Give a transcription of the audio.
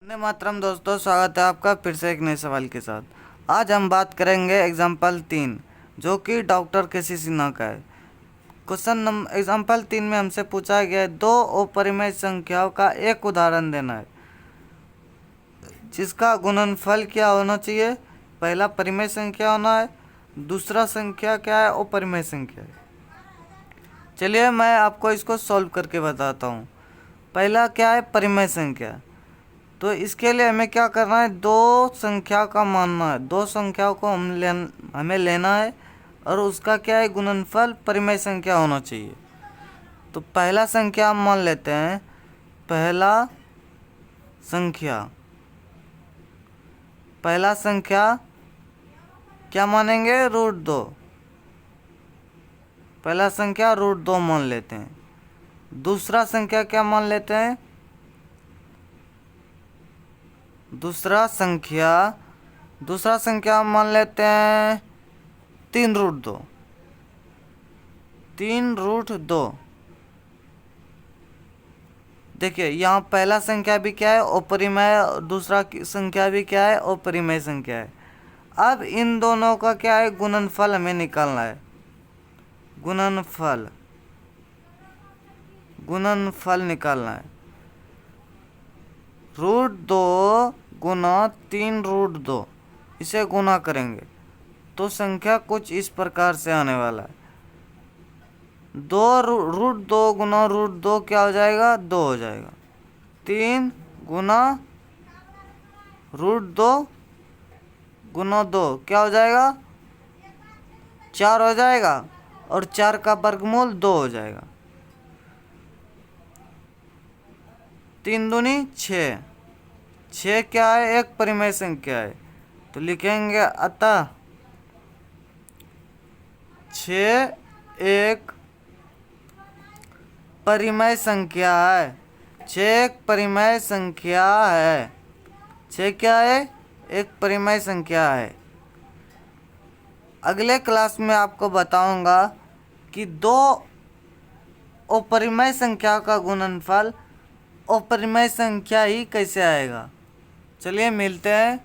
वंदे मातरम दोस्तों, स्वागत है आपका फिर से एक नए सवाल के साथ। आज हम बात करेंगे एग्जाम्पल 3 जो कि डॉक्टर केसी सिन्हा का है। क्वेश्चन नंबर एग्जाम्पल 3 में हमसे पूछा गया है दो अपरिमेय संख्याओं का एक उदाहरण देना है जिसका गुणनफल क्या होना चाहिए। पहला परिमेय संख्या होना है, दूसरा संख्या क्या है, अपरिमेय संख्या है। चलिए मैं आपको इसको सॉल्व करके बताता हूँ। पहला क्या है, परिमेय संख्या। तो इसके लिए हमें क्या करना है, दो संख्या का मानना है। दो संख्याओं को हमें लेना है और उसका क्या है, गुणनफल परिमेय संख्या होना चाहिए। तो पहला संख्या हम मान लेते हैं। पहला संख्या क्या मानेंगे, √2। पहला संख्या √2 मान लेते हैं। दूसरा संख्या क्या मान लेते हैं, दूसरा संख्या मान लेते हैं 3√2। 3√2। देखिए यहाँ पहला संख्या भी क्या है, अपरिमेय, दूसरा संख्या भी क्या है, अपरिमेय संख्या है। अब इन दोनों का क्या है, गुणनफल हमें निकालना है। गुणनफल निकालना है। √2 गुना 3√2, इसे गुना करेंगे तो संख्या कुछ इस प्रकार से आने वाला है। √2 गुना √2 क्या हो जाएगा, 2 हो जाएगा। 3 गुना √2 गुना 2 क्या हो जाएगा, 4 हो जाएगा। और 4 का वर्गमूल 2 हो जाएगा। 3 दूनी 6। 6 क्या है, एक परिमेय संख्या है। तो लिखेंगे अतः 6 एक परिमेय संख्या है। 6 एक परिमेय संख्या है। 6 क्या है, एक परिमेय संख्या है। अगले क्लास में आपको बताऊंगा कि दो अपरिमेय संख्या का गुणनफल अपरिमेय संख्या ही कैसे आएगा। चलिए मिलते हैं।